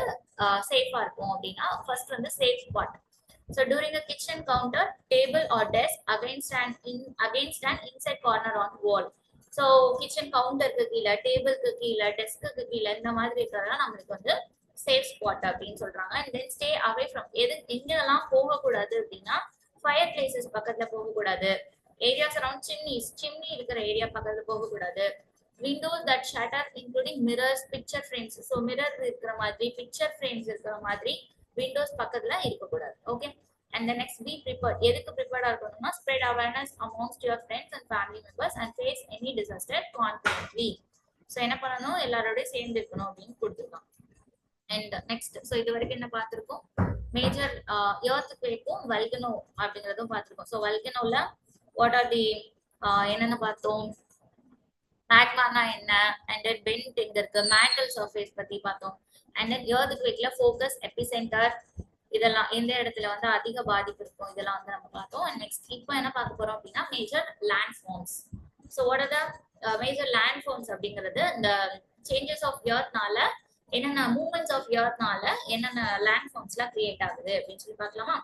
சேஃபா இருக்கும் அப்படின்னா ஃபர்ஸ்ட் வந்து safe spot. So during a kitchen counter, table or desk against an inside corner on wall. So kitchen counterக்கு கீழ டேபிளுக்கு கீழ டெஸ்க்கு கீழ இந்த மாதிரி இருக்கிறதா நம்மளுக்கு வந்து சேஃப் ஸ்பாட் அப்படின்னு சொல்றாங்க. And then stay away from எங்கெல்லாம் போகக்கூடாது அப்படின்னா ஃபயர் பிளேசஸ் பக்கத்துல போகக்கூடாது, ஏரியாஸ் அரௌண்ட் சிம்னி இருக்கிற ஏரியா பக்கத்துல போகக்கூடாது, Windows that shutter including mirrors picture frames. So mirror இருக்கிற மாதிரி பிக்சர் ஃப்ரேம்ஸ் இருக்கிற மாதிரி விண்டோஸ் பக்கத்துல இருக்கக்கூடாது. Okay. And the next, be prepared. எதுக்கு ப்ரிப்பேர்டா இருக்கணும்னா spread awareness amongst your friends and family members and face any disaster confidently. So என்ன பண்ணணும், எல்லாரோடய சேர்ந்து இருக்கணும் அப்படின்னு கொடுத்துருக்காங்க. அண்ட் நெக்ஸ்ட், ஸோ இது வரைக்கும் என்ன பார்த்துருக்கோம், மேஜர் எர்த்குவேக்கும் வல்கனோ அப்படிங்கிறதும் பார்த்துருக்கோம். ஸோ வல்கனோல வாட் ஆர் தி என்னென்ன பார்த்தோம், மேக்மானா என்ன, அண்ட் தென் பெண்ட் எங்க இருக்கு, மேண்டல் சர்ஃபேஸ் பத்தி பார்த்தோம். அண்ட் தென் எர்த்குவேக்ல ஃபோக்கஸ், எபிசென்டர், இதெல்லாம் எந்த இடத்துல வந்து அதிக பாதிப்பு இருக்கும் இதெல்லாம் வந்து நம்ம பார்த்தோம். அண்ட் நெக்ஸ்ட் இப்போ என்ன பார்க்க போறோம் அப்படின்னா major landforms. So what are the major landforms அப்படிங்கிறது இந்த சேஞ்சஸ் ஆஃப் எர்த்னால என்னென்ன மூவ்மெண்ட்ஸ் ஆஃப் எர்த்னால என்னென்ன லேண்ட் ஃபார்ம்ஸ்லாம் கிரியேட் ஆகுது அப்படின்னு சொல்லி பார்க்கலாமா.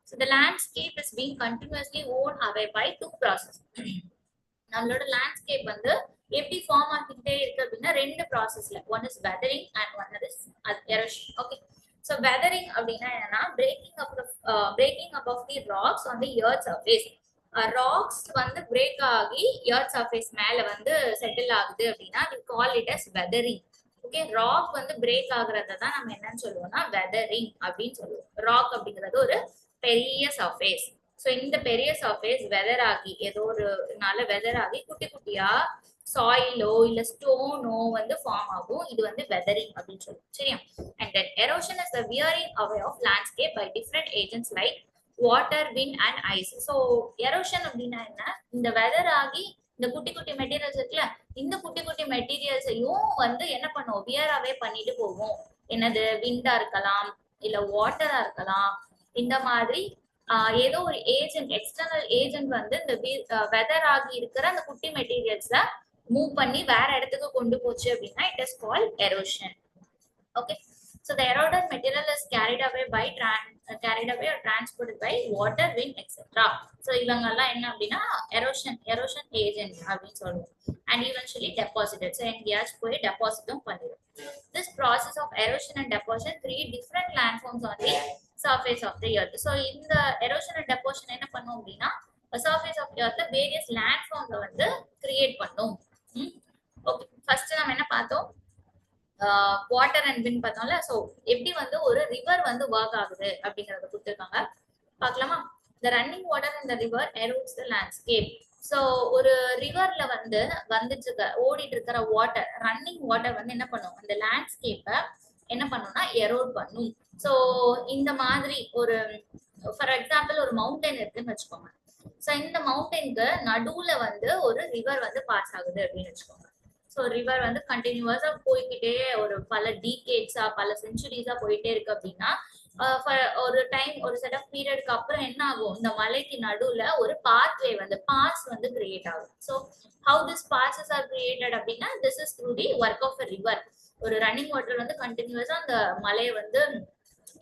So the landscape is being continuously worn away by two process. நம்மளோட லேண்ட்ஸ்கேப் வந்து எப்படி ஃபார்ம் ஆகிக்கிட்டே இருக்கு அப்படின்னா ரெண்டு ப்ராசஸ்ல, one is weathering and one is erosion. Okay. So weathering அப்படின்னா என்னன்னா breaking up of the rocks on the earth surface. Rocks வந்து break ஆகி earth surface மேல வந்து settle ஆகுது அப்படின்னா we call it as weathering. Okay. Rock வந்து break ஆகுறத தான் நம்ம என்னன்னு சொல்லுவோம்னா weathering அப்படின்னு சொல்லுவோம். ராக் அப்படிங்கிறது ஒரு பெரிய சர்ஃபேஸ். ஸோ இந்த பெரிய சர்ஃபேஸ் வெதர் ஆகி ஏதோ ஒரு நாள வெதர் ஆகி குட்டி குட்டியா சாயிலோ இல்ல ஸ்டோனோ வந்து ஃபார்ம் ஆகும். இது வந்து வெதரிங் அப்படின்னு சொல்லுவோம். சரியா. And then erosion is the wearing away of landscape by different agents like water, wind and ice. So erosion அப்படின்னா என்ன, இந்த வெதர் ஆகி இந்த குட்டி குட்டி மெட்டீரியல்ஸ் இருக்குல்ல, இந்த குட்டி குட்டி மெட்டீரியல்ஸையும் வந்து என்ன பண்ணுவோம், வியராகவே பண்ணிட்டு போவோம். என்னது, விண்டா இருக்கலாம் இல்ல வாட்டரா இருக்கலாம். இந்த மாதிரி ஏதோ ஒரு ஏஜென்ட், எக்ஸ்டர்னல் ஏஜென்ட் வந்து இந்த வெதர் ஆகி இருக்கிற அந்த குட்டி மெட்டீரியல்ஸ மூவ் பண்ணி வேற இடத்துக்கு கொண்டு போச்சு அப்படின்னா it is called erosion. Okay. So the eroded material is carried away or transported by water, wind, etc. So இவங்க எல்லாம் என்ன அப்படின்னா erosion agent அப்படின்னு சொல்லுவோம். And eventually deposited. So எங்கேயாச்சும் போய் டெபாசிட்டும் பண்ணிடும். This process of erosion and deposition create different landforms on the surface of the earth. So இந்த erosion and deposition என்ன பண்ணும் அப்படின்னா surface of the earth various landforms வந்து கிரியேட் பண்ணும். ஓகே. ஃபர்ஸ்ட் நம்ம என்ன பார்த்தோம், வாட்டர் அண்ட் விண்ட் பார்த்தோம்ல. ஸோ எப்படி வந்து ஒரு ரிவர் வந்து ஒர்க் ஆகுது அப்படிங்கறத கொடுத்துருக்காங்க, பார்க்கலாமா. The running water in the river erodes the landscape. So ஒரு ரிவர்ல வந்து வந்துட்டு இருக்க ஓடிட்டு இருக்கிற வாட்டர், ரன்னிங் வாட்டர் வந்து என்ன பண்ணும், அந்த லேண்ட்ஸ்கேப்பை என்ன பண்ணும்னா எரோட் பண்ணும். ஸோ இந்த மாதிரி ஒரு ஃபார் எக்ஸாம்பிள் ஒரு மவுண்டைன் இருக்குன்னு வச்சுக்கோங்க. ஸோ இந்த மவுண்டனுக்கு நடுவுல வந்து ஒரு ரிவர் வந்து பாஸ் ஆகுது அப்படின்னு வச்சுக்கோங்க. ஸோ ரிவர் வந்து கண்டினியூஸா போய்கிட்டே ஒரு பல டீகேட்ஸா பல செஞ்சுரிஸா போயிட்டே இருக்கு அப்படின்னா ஒரு டைம் ஒரு செட் ஆஃப் பீரியடுக்கு அப்புறம் என்ன ஆகும், இந்த மலைக்கு நடுவுல ஒரு பாத்வே வந்து பாஸ் வந்து கிரியேட் ஆகும். So how this passes are created அப்படின்னா this is through the work of a river. ஒரு ரன்னிங் வாட்டர் வந்து கண்டினியூஸா அந்த மலையை வந்து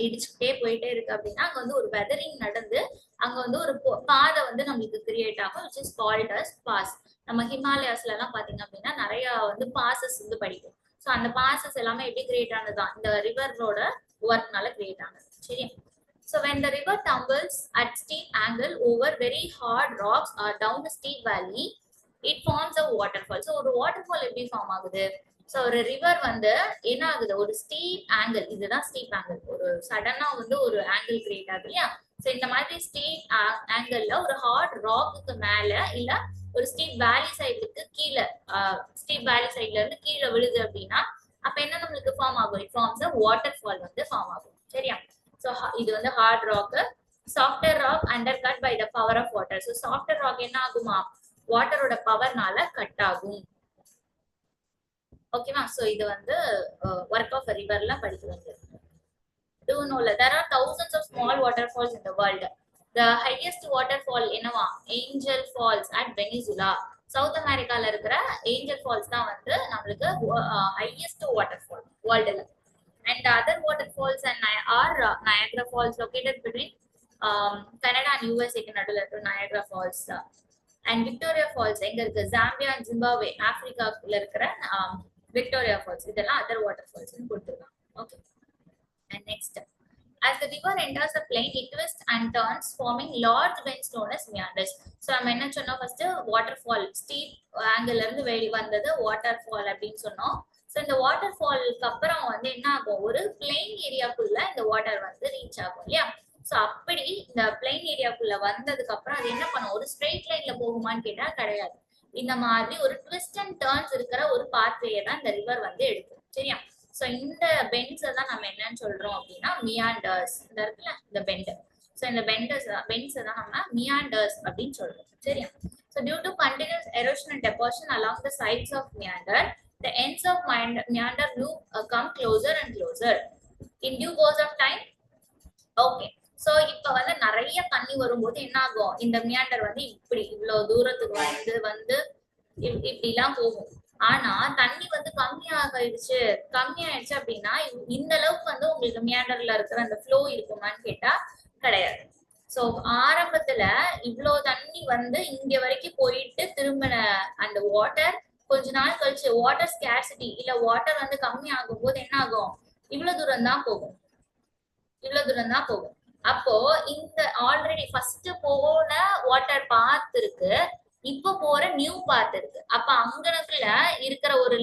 இடிச்சுக்கிட்டே போயிட்டே இருக்கு அப்படின்னா அங்க வந்து ஒரு வெதரிங் நடந்து அங்க வந்து ஒரு பாதை வந்து நம்மளுக்கு கிரியேட் ஆகும், which is called as pass. நம்ம ஹிமாலயாஸ்ல எல்லாம் பாத்தீங்க அப்படின்னா நிறைய வந்து பாசஸ் வந்து படிக்கும். ஸோ அந்த பாசஸ் எல்லாமே எப்படி கிரியேட் ஆனதுதான் இந்த ரிவரோட ஒர்க்னால கிரியேட் ஆனது. சரி. So when the river tumbles at steep angle over very hard rocks or down a steep valley, it forms a waterfall. So ஒரு waterfall எப்படி ஃபார்ம் ஆகுது, ஸோ ஒரு ரிவர் வந்து என்ன ஆகுது, ஒரு ஸ்டீப் ஆங்கிள், இதுதான் ஸ்டீப் ஆங்கிள், ஒரு சடனா வந்து ஒரு ஆங்கிள் கிரியேட் ஆகுது இல்லையா. ஸோ இந்த மாதிரி ஸ்டீப் ஆங்கிள் ஒரு ஹார்ட் ராக்குக்கு மேல இல்ல ஒரு ஸ்டீப் வேலி சைடுக்கு கீழே, ஸ்டீப் வேலி சைட்ல இருந்து கீழே விழுது அப்படின்னா அப்ப என்ன நம்மளுக்கு ஃபார்ம் ஆகும், it forms a waterfall வந்து ஃபார்ம் ஆகும். சரியா. ஸோ இது வந்து hard rock, software rock undercut by the power of water. So software rock என்ன ஆகுமா, வாட்டரோட பவர்னால கட் ஆகும். ஓகேவா. ஸோ இது வந்து ஒர்க் ஆஃப் ரிவர்ல படிக்கிறது. Do know there are thousands of small waterfalls in the world. The highest waterfall என்னவா, Angel Falls at Venezuela. South அமெரிக்கால இருக்கிற ஏஞ்சல் ஃபால்ஸ் தான் வந்து நம்மளுக்கு ஹையஸ்ட் வாட்டர்ஃபால் வேர்ல்டுல. And other waterfalls and are Niagara Falls located between Canada and யூஎஸ்ஏக்கு நடுவில் இருக்கிற Niagara Falls and Victoria Falls எங்க இருக்கு ஜாம்பியா அண்ட் ஜிம்பாப்வே ஆப்பிரிக்காக்குள்ள இருக்கிற விக்டோரியா ஃபால்ஸ் இதெல்லாம் அதர் வாட்டர் ஃபால்ஸ் கொடுத்துருக்காங்க. Okay and next as the river enters the plain it twists and turns forming large bends known as meanders. So நம்ம என்ன சொன்னோம் first waterfall steep angle இருந்து வெளி வந்தது வாட்டர்ஃபால் அப்படின்னு சொன்னோம். ஸோ இந்த வாட்டர்ஃபாலுக்கு அப்புறம் வந்து என்ன ஆகும் ஒரு பிளெயின் ஏரியாக்குள்ள இந்த வாட்டர் வந்து ரீச் ஆகும் இல்லையா. ஸோ அப்படி இந்த பிளெயின் ஏரியாக்குள்ள வந்ததுக்கு அப்புறம் அது என்ன பண்ணும் ஒரு ஸ்ட்ரெயிட் லைன்ல போகுமான்னு கேட்டா கிடையாது. இந்த மாதிரி ஒரு ட்விஸ்ட் அண்ட் டர்ன்ஸ் இருக்கிற ஒரு பாத்வேயை தான் இந்த ரிவர் வந்து எடுக்கும். சரியா. ஸோ இந்த பெண்ட்ஸை தான் நம்ம என்னன்னு சொல்றோம் அப்படின்னா மியாண்டர்ஸ். இந்த இருக்குல்ல இந்த பெண்ட். ஸோ இந்த பெண்ட்ஸை தான் நம்ம மியாண்டர்ஸ் அப்படின்னு சொல்றோம். சரியா. So due to continuous erosion and deposition along the sides of meander the ends of meander loop come closer and closer in due course of time. Okay, so இப்ப வந்து நிறைய தண்ணி வரும்போது என்ன ஆகும் இந்த மியாண்டர் வந்து இப்படி இவ்வளவு தூரத்துக்கு வந்து இப்படி எல்லாம் போகும். ஆனா தண்ணி வந்து கம்மியாயிடுச்சு அப்படின்னா இந்த அளவுக்கு வந்து உங்களுக்கு மியாண்டர்ல இருக்கிற அந்த ஃப்ளோ இருக்குமான்னு கேட்டா கிடையாது. சோ ஆரம்பத்துல இவ்வளவு தண்ணி வந்து இங்க வரைக்கும் போயிட்டு திரும்பின அந்த வாட்டர் கொஞ்ச நாள் கழிச்சு வாட்டர் ஸ்கேர்சிட்டி இல்ல வாட்டர் வந்து கம்மி ஆகும் போது என்ன ஆகும் இவ்வளவு தூரம் தான் போகும். அப்போ இந்த ஆல்ரெடி ஃபர்ஸ்ட் போன வாட்டர் பாத் இருக்கு, இப்ப போற நியூ பாத் இருக்கு. அப்ப அங்கனக்குள்ள இருக்கிற ஒரு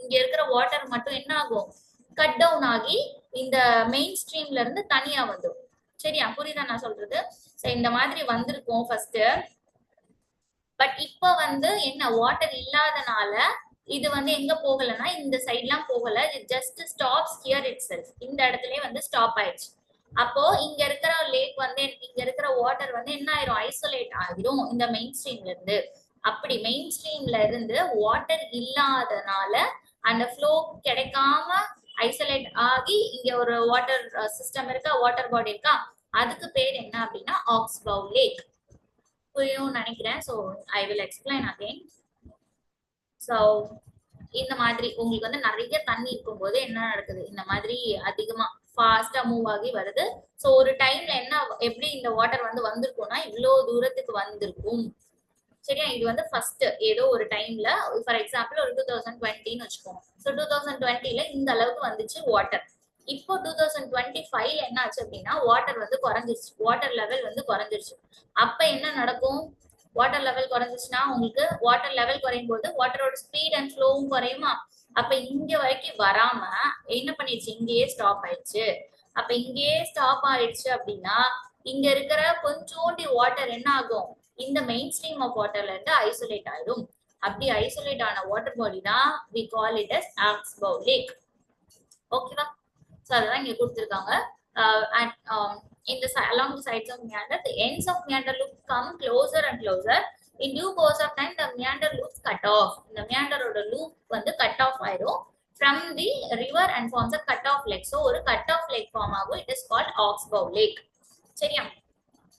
இங்க இருக்கிற வாட்டர் மட்டும் என்ன ஆகும் கட் டவுன் ஆகி இந்த மெயின் ஸ்ட்ரீம்ல இருந்து தனியா வந்துடும். சரியா, புரியுதா நான் சொல்றது? இந்த மாதிரி வந்திருக்கும் ஃபர்ஸ்ட். பட் இப்ப வந்து என்ன வாட்டர் இல்லாதனால இது வந்து எங்க போகலன்னா இந்த சைட்லாம் போகல, ஜஸ்ட் ஸ்டாப்ஸ் ஹியர் இட்செல்ஃப். இந்த இடத்துலயே வந்து ஸ்டாப் ஆயிடுச்சு. அப்போ இங்க இருக்கிற லேக் வந்து இங்க இருக்கிற வாட்டர் வந்து என்ன ஆயிரும் ஐசோலேட் ஆகிரும் இந்த மெயின் ஸ்ட்ரீம்ல இருந்து. அப்படி மெயின் ஸ்ட்ரீம்ல இருந்து வாட்டர் இல்லாதனால அந்த ஃப்ளோ கிடைக்காம ஐசோலேட் ஆகி இங்க ஒரு வாட்டர் சிஸ்டம் இருக்கா, வாட்டர் பாடி இருக்கா, அதுக்கு பேர் என்ன அப்படின்னா ஆக்ஸ்பவ் லேக். புரியும் நினைக்கிறேன். So I will explain again. So இந்த மாதிரி உங்களுக்கு வந்து நிறைய தண்ணி இருக்கும்போது என்ன நடக்குது இந்த மாதிரி அதிகமா ஃபாஸ்டா மூவ் ஆகி வருது. ஸோ ஒரு டைம்ல என்ன எப்படி இந்த வாட்டர் வந்து வந்திருக்கும்னா இவ்வளவு தூரத்துக்கு வந்திருக்கும். சரியா, இது வந்து ஃபர்ஸ்ட் ஏதோ ஒரு டைம்ல ஃபார் எக்ஸாம்பிள் ஒரு 2020ன்னு வச்சுக்கோங்க. ஸோ 2020ல இந்த அளவுக்கு வந்துச்சு வாட்டர். இப்போ 2025 என்ன ஆச்சு அப்படின்னா வாட்டர் வந்து குறைஞ்சிருச்சு, வாட்டர் லெவல் வந்து குறைஞ்சிருச்சு. அப்ப என்ன நடக்கும், வாட்டர் லெவல் குறைஞ்சிச்சுன்னா உங்களுக்கு வாட்டர் லெவல் குறையும் போது வாட்டரோட ஸ்பீட் அண்ட் ஃப்ளோவும் குறையுமா. அப்ப இங்க வரைக்கும் வராம என்ன பண்ணிடுச்சு இங்கேயே ஸ்டாப் ஆயிடுச்சு. அப்ப இங்கேயே ஸ்டாப் ஆயிடுச்சு அப்படின்னா இங்க இருக்கிற கொஞ்சோண்டி வாட்டர் என்ன ஆகும் இந்த மெயின் ஸ்ட்ரீம் ஆஃப் வாட்டர்ல இருந்து ஐசோலேட் ஆயிடும். அப்படி ஐசோலேட் ஆன வாட்டர் பாடி தான் we call it as Oxbow Lake. ஓகேவா? So அதெல்லாம் இங்க கொடுத்திருக்காங்க. In the along the sides of meander, the ends of meander loop come closer and closer. In due course of time, the meander loops cut off. The meander oda loop வந்து cut off ஆயிடும் from the river and forms a cut off lake. So ஒரு cut off lake form ஆகும். It is called Oxbow Lake. சரியா?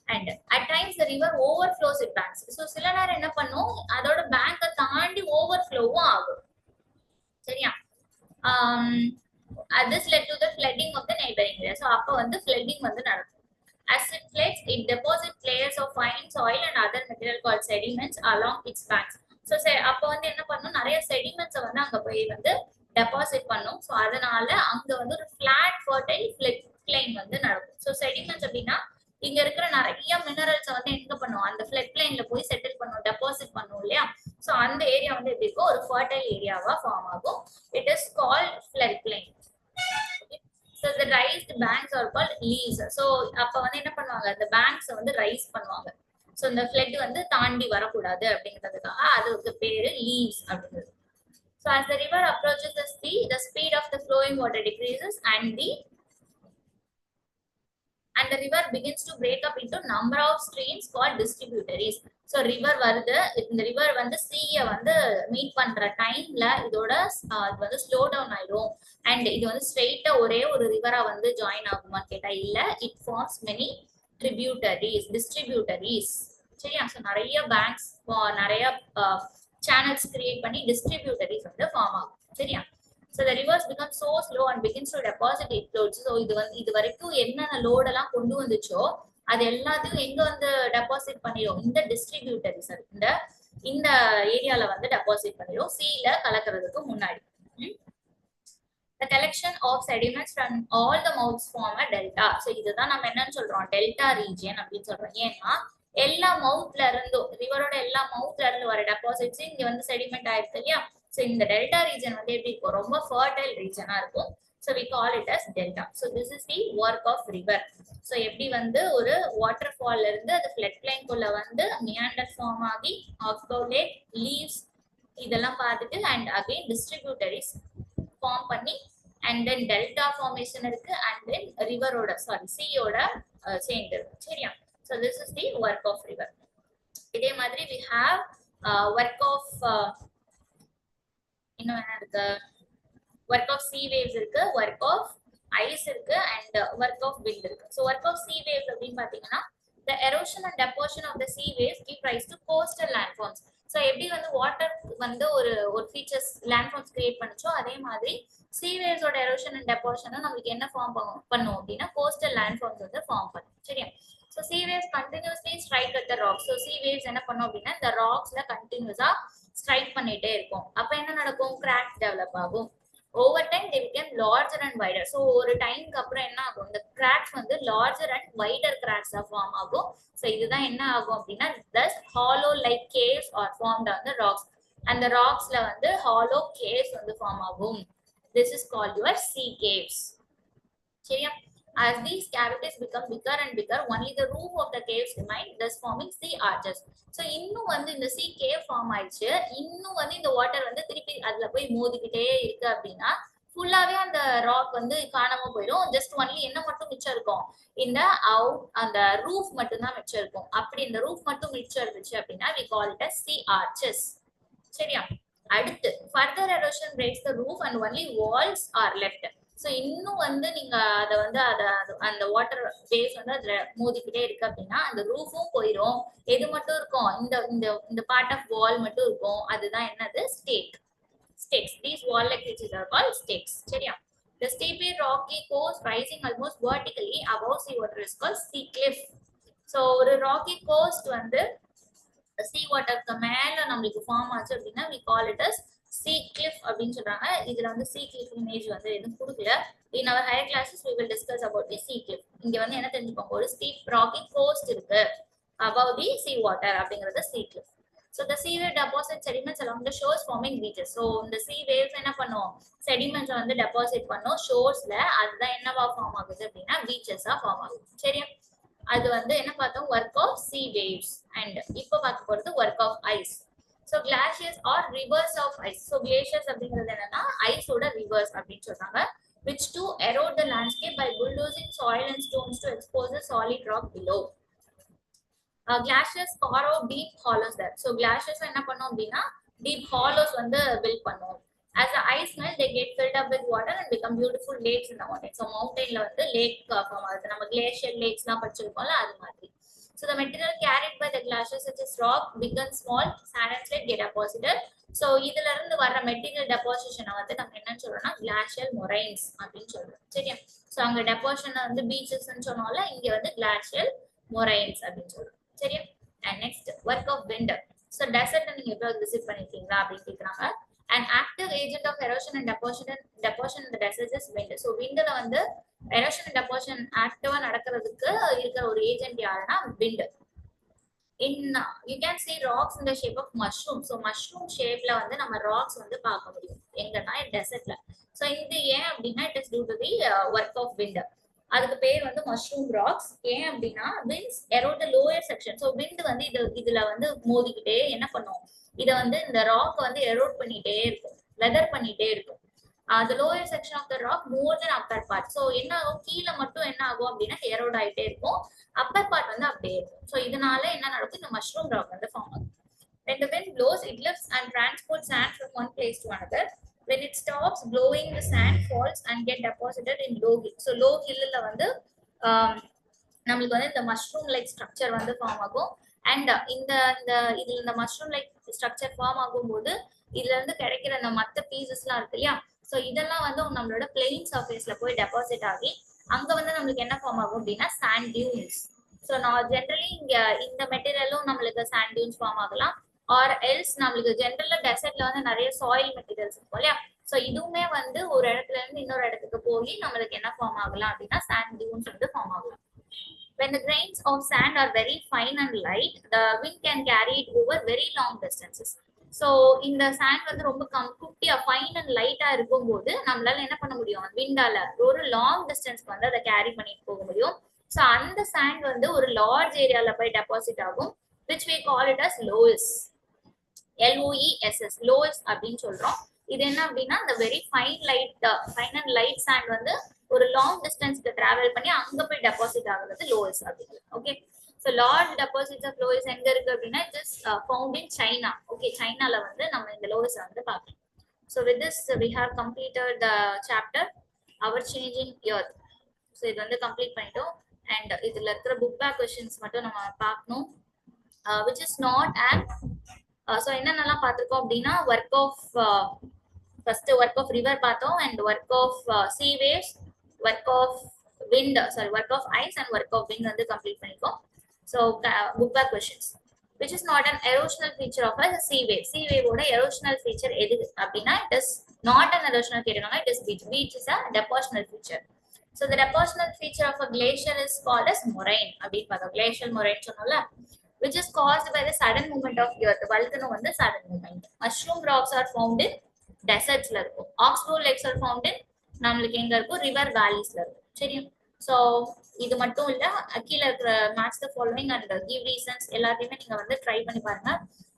And at times the river overflows its banks. So சில நேரம் என்ன பண்ணும் அதோட பேங்க தாண்டி ஓவர்ஃப்ளோவும் ஆகும். சரியா? This led to the flooding of the neighboring area. So அப்ப வந்து flooding வந்து நடக்கும். As it floods, it deposits layers of fine soil and other material called sediments along its banks. So அப்ப வந்து என்ன பண்ணும் நிறைய sediments வந்து அங்க போய் வந்து deposit பண்ணும். So அதனால அங்க வந்து ஒரு flat fertile flood plain வந்து நடக்கும். So sediments அப்படின்னா இங்க இருக்கிற நிறைய மினரல்ஸ் வந்து எங்க பண்ணும் அந்த ஃபிளட் பிளைன்ல போய் செட்டில் பண்ணும், டெபாசிட் பண்ணும் இல்லையா. சோ அந்த ஏரியா வந்து எப்படி இருக்கும் ஒரு ஃபர்டைல் ஏரியாவா ஃபார்ம் ஆகும். It is called flood plain. So the raised banks are called leaves. So அப்ப வந்து என்ன பண்ணுவாங்க அந்த பேங்க்ஸ் வந்து ரைஸ் பண்ணுவாங்க. சோ இந்த ஃபிளட் வந்து தாண்டி வரக்கூடாது அப்படிங்கிறதுக்காக அதுக்கு பேரு லீவ்ஸ் அப்படிங்கிறது. So as the river approaches the speed of the flowing water decreases and the river begins to break up into number of streams called distributaries. So river வருது, இந்த river வந்து sea வந்து மீட் பண்ற டைம்ல இதோட அது வந்து ஸ்லோ டவுன் ஆயிடும். அண்ட் இது வந்து ஸ்ட்ரெயிட்டா ஒரே ஒரு ரிவரா வந்து ஜாயின் ஆகுமான்னு கேட்டா இல்ல, இட் ஃபார்ம்ஸ் மெனி டிஸ்ட்ரிபியூட்டரிஸ். சரியா? ஸோ நிறைய பேங்க்ஸ் நிறைய சேனல்ஸ் கிரியேட் பண்ணி டிஸ்ட்ரிபியூட்டரிஸ் வந்து ஃபார்ம் ஆகும். சரியா? So the rivers become so slow and begins to deposit its loads. So இது வரைக்கும் என்னென்ன லோட் எல்லாம் கொண்டு வந்துச்சோ அது எல்லாத்தையும் எங்க வந்து டெபாசிட் பண்ணிடும், இந்த டிஸ்ட்ரிபியூட்டரிஸ் இந்த இந்த ஏரியால வந்து டெபாசிட் பண்ணிடும், சீல கலக்கிறதுக்கு முன்னாடி. The collection of sediments from all the mouths form a delta. So இதுதான் நம்ம என்னன்னு சொல்றோம், டெல்டா ரீஜியன் அப்படின்னு சொல்றோம். ஏன்னா எல்லா மவுத்ல இருந்தும், ரிவரோட எல்லா மவுத்ல இருந்து வர டெபாசிட்ஸ் இங்க வந்து செடிமெண்ட் ஆயிருக்கு இல்லையா. ஸோ இந்த டெல்டா ரீஜன் வந்து எப்படி இருக்கும், ரொம்ப ஃபர்டைல் ரீஜனா இருக்கும். So we call it as delta. So this is the work of river. So எப்படி வந்து ஒரு வாட்டர் ஃபால்ல இருந்து அது ஃபிளட் பிளைன்குள்ள வந்து மியாண்டர் ஃபார்ம் ஆகி ஆக்டோலேட் லீவ்ஸ் இதெல்லாம் பார்த்துட்டு அண்ட் அகைன் டிஸ்ட்ரிபியூட்டரிஸ் ஃபார்ம் பண்ணி அண்ட் தென் டெல்டா ஃபார்மேஷன் இருக்கு அண்ட் தென் ரிவரோட சீயோட சேர்ந்து இருக்கு. சரியா. So this is the work of river. இதே மாதிரி வி ஹாவ் ஒர்க் ஆஃப் இன்னும் என்ன இருக்கு, ஒர்க் ஆஃப் சி வேவ்ஸ் இருக்கு, ஒர்க் ஆஃப் ஐஸ் இருக்கு அண்ட் ஒர்க் ஆஃப் விண்ட் இருக்கு. So work of sea waves அப்படின்னு பாத்தீங்கன்னா the erosion and deposition of the sea waves give rise to coastal landforms. So எப்படி வந்து வாட்டர் வந்து ஒரு features landforms create பண்ணுச்சோ அதே மாதிரி sea waves ஓட erosion and deposition நமக்கு என்ன ஃபார்ம் பண்ணும் அப்படின்னா கோஸ்டல் லேண்ட்ஃபார்ம்ஸ் வந்து ஃபார்ம் பண்ணும். சரியா. So sea waves continuously strike at the rocks. So sea waves என்ன பண்ணும் அப்படின்னா இந்த ராக்ஸ்ல கண்டினியூஸா ஸ்ட்ரைக் பண்ணிட்டே இருக்கும். அப்ப என்ன நடக்கும், கிராக்ஸ் டெவலப் ஆகும். over time they became larger and wider. so ஒரு டைம்க்கு அப்புறம் என்ன ஆகும், இந்த cracks வந்து larger and wider cracks form ஆகும். so இதுதான் என்ன ஆகும் அப்படின்னா thus hollow like caves are formed on the rocks. and the rocksல வந்து hollow caves வந்து form ஆகும். this is called your sea caves. சரியா. as these cavities become bigger and bigger only the roof of the caves remain, thus forming sea arches. so இன்னும் வந்து இந்த sea cave form ஆயிடுச்சு, இன்னும் வந்து இந்த வாட்டர் வந்து திருப்பி அதுல போய் மோதிக்கிட்டே இருக்கு அப்படின்னா ஃபுல்லாவே அந்த ராக் வந்து காணாம போயிடும். ஜஸ்ட் ஒன்லி என்ன மட்டும் மிச்சம் இருக்கும், இந்த அந்த ரூஃப் மட்டும் தான் மிச்சம் இருக்கும். அப்படி இந்த ரூஃப் மட்டும் மிச்சம் இருந்துச்சு அப்படின்னா we call it as sea arches. சரியா. அடுத்து further erosion breaks the roof and only walls are left. So இன்னும் வந்து நீங்க அதை வந்து அந்த வாட்டர் வேவ்ஸ் வந்து அதுல மோதிக்கிட்டே இருக்கு அப்படின்னா அந்த ரூஃபும் போயிடும். எது மட்டும் இருக்கும், இந்த பார்ட் ஆஃப் வால் மட்டும் இருக்கும். அதுதான் என்னது, stakes. These wall like features are called stakes. சரியா. The steeply rocky coast rising almost vertically above sea water is called sea cliff. So ஒரு ராக்கி கோஸ்ட் வந்து sea waterக்கு மேல நம்மளுக்கு ஃபார்ம் ஆச்சு அப்படின்னா we call it as sea cliff அப்படின்னு சொல்றாங்க. இதுல வந்து sea cliff இமேஜ் வந்து எதுவும் கொடுக்கல. in our higher classes we will discuss about the sea cliff. இங்க வந்து என்ன தெரிஞ்சுக்கோங்க, ஒரு steep rocky coast இருக்கு above the sea water அப்படிங்கிறது sea cliff. so the sea wave deposits sediments along the shores forming beaches. so இந்த sea waves என்ன பண்ணும், sediments வந்து deposit பண்ணும் ஷோர்ஸ்ல. அதுதான் என்னவா ஃபார்ம் ஆகுது அப்படின்னா பீச்சஸா ஃபார்ம் ஆகுது. சரியா. அது வந்து என்ன பார்த்தோம், work of sea waves. and இப்போ பார்க்க போறது work of ice. so glaciers are rivers of ice. so glaciers அப்படிங்கிறது என்னன்னா ஐஸோட ரிவர்ஸ் அப்படின்னு சொல்றாங்க, which to erode the landscape by bulldozing soil and stones to expose the solid rock below. glaciers carve out deep hollows there. so glaciers என்ன பண்ணும் அப்படின்னா deep hollows வந்து build பண்ணும். as the ice melt they get filled up with water and become beautiful lakes in the mountain. so mountainல வந்து lake form ஆகுது. நம்ம glacial lakesலாம் படிச்சிருக்கோம்ல அது மாதிரி. so the material carried by the glaciers such as rock, big and small, sand and slate get deposited. so இதுல இருந்து வர்ற material டெபாசிஷனை வந்து நம்ம என்னன்னு சொல்றோம்னா glacial moraines அப்படின்னு சொல்றோம். சரியா. so அங்க டெபாசிஷன் வந்து பீச்சஸ்ன்னு சொன்னால இங்க வந்து glacial moraines அப்படின்னு சொல்றோம். சரியா. and next work of wind. so desert நீங்க எப்போ விசிட் பண்ணிருக்கீங்களா அப்படின்னு கேக்குறாங்க. an active agent of erosion and deposition in the desert is wind. so windல வந்து erosion and deposition ஆக்டிவா நடக்கிறதுக்கு இருக்கிற ஒரு ஏஜென்ட் யாருன்னா wind. in you can see rocks in the shape of mushroom. so mushroom shapeல வந்து நம்ம rocks வந்து பார்க்க முடியும் எங்கன்னா டெசர்ட்ல. so இது ஏன் அப்படின்னா it is due to the work of wind. அதுக்கு பேர் வந்து மஷ்ரூம் ராக்ஸ். ஏன் அப்படின்னா winds erode the lower section. so wind வந்து இதுல வந்து மோதிக்கிட்டே என்ன பண்ணும், இதை வந்து இந்த ராக் வந்து எரோட் பண்ணிட்டே இருக்கும், வெதர் பண்ணிட்டே இருக்கும். the lower section of the rock more than upper part. so என்ன ஆகும், கீழே மட்டும் என்ன ஆகும் அப்படின்னா எரோட் ஆயிட்டே இருக்கும், அப்பர் பார்ட் வந்து அப்படியே இருக்கும். so இதனால என்ன நடக்கும், இந்த மஷ்ரூம் ராக் வந்து ஃபார்ம் ஆகும். when the wind blows it lifts and transports sand from one place to another. when it stops blowing the sand falls and get deposited in low hill. so low hillல வந்து நம்மளுக்கு வந்து இந்த mushroom like structure வந்து form ஆகும். And இந்த mushroom like structure form ஆகும்போது இதுல இருந்து கிடைக்கிற அந்த மற்ற பீசஸ்லாம் இருக்கு இல்லையா, ஸோ இதெல்லாம் வந்து நம்மளோட பிளெயின் சர்ஃபேஸ்ல போய் டெபாசிட் ஆகி அங்க வந்து நம்மளுக்கு என்ன ஃபார்ம் ஆகும் அப்படின்னா சாண்ட் டியூன்ஸ். ஸோ நான் ஜென்ரலி இங்க இந்த மெட்டீரியலும் நம்மளுக்கு சாண்ட் டியூன்ஸ் ஃபார்ம் ஆகலாம், ஆர் எல்ஸ் நம்மளுக்கு ஜென்ரலா டெசர்ட்ல வந்து நிறைய சாயில் மெட்டீரியல்ஸ் இருக்கும் இல்லையா. ஸோ இதுவுமே வந்து ஒரு இடத்துல இருந்து இன்னொரு இடத்துக்கு போய் நம்மளுக்கு என்ன ஃபார்ம் ஆகலாம் அப்படின்னா சாண்ட் டியூன்ஸ் வந்து ஃபார்ம் ஆகலாம். When the grains of sand are very fine and light, the wind can carry it over very long distances. So இந்த சாண்ட் வந்து ரொம்ப குட்டியா ஃபைன் அண்ட் லைட்டா இருக்கும்போது நம்மளால என்ன பண்ண முடியும், விண்டால ஒரு லாங் டிஸ்டன்ஸ்க்கு வந்து அதை கேரி பண்ணிட்டு போக முடியும். ஸோ அந்த சாண்ட் வந்து ஒரு லார்ஜ் ஏரியால போய் டெபாசிட் ஆகும், which we call it as loess. LOESS loess அப்படின்னு சொல்றோம். இது என்ன அப்படின்னா இந்த very fine and light sand வந்து ஒரு லாங் டிஸ்டன்ஸ்க்கு டிராவல் பண்ணி அங்க போய் டெபாசிட் ஆகுறது லோயஸ் அப்படிங்கிறது. Okay, so large deposits of loess எங்க இருக்கு அப்படின்னா just found in China. Okay, சைனால வந்து நம்ம இந்த லோயஸ் வந்து பார்க்கலாம். So with this we have completed the chapter our changing earth. So இது வந்து கம்ப்ளீட் பண்ணிட்டோம். அண்ட் இதுல இருக்கிற புக் பேக் கொஸ்டின்ஸ் மட்டும் நம்ம பார்க்கணும், which is not and so என்னென்னலாம் பார்த்துருக்கோம் அப்படின்னா work of first work of river பார்த்தோம், and work of sea waves, work of wind, sorry, work of ice and work of wind வந்து கம்ப்ளீட் பண்ணிருக்கோம். So book back questions, which is not an erosional feature of a sea wave. Sea wave ஓட erosional feature எது அப்படின்னா it is not an erosional கேட்டாங்க, it is beach. Beach is a depositional feature. So the depositional feature of a glacier is called as moraine அப்படின்னு பார்த்தோம். glacial moraine சொன்னோம்ல, which is caused by the sudden movement of earth. volcano வந்து sudden movement. mushroom rocks are found in desertsல இருக்கும். oxbow lakes are found in நம்மளுக்கு எங்க இருக்கும், river வேலிஸ்ல இருக்கும். சரியா? ஸோ இது மட்டும் இல்ல, கீழே இருக்கிற match the following and give reasons எல்லாத்தையுமே நீங்க வந்து ட்ரை பண்ணி பாருங்க.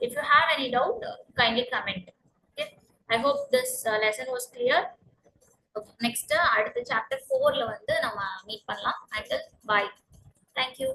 If you have any doubt kindly comment. Okay, I hope this lesson was clear. Next அடுத்த சாப்டர் 4ல வந்து நம்ம மீட் பண்ணலாம். And bye, thank you.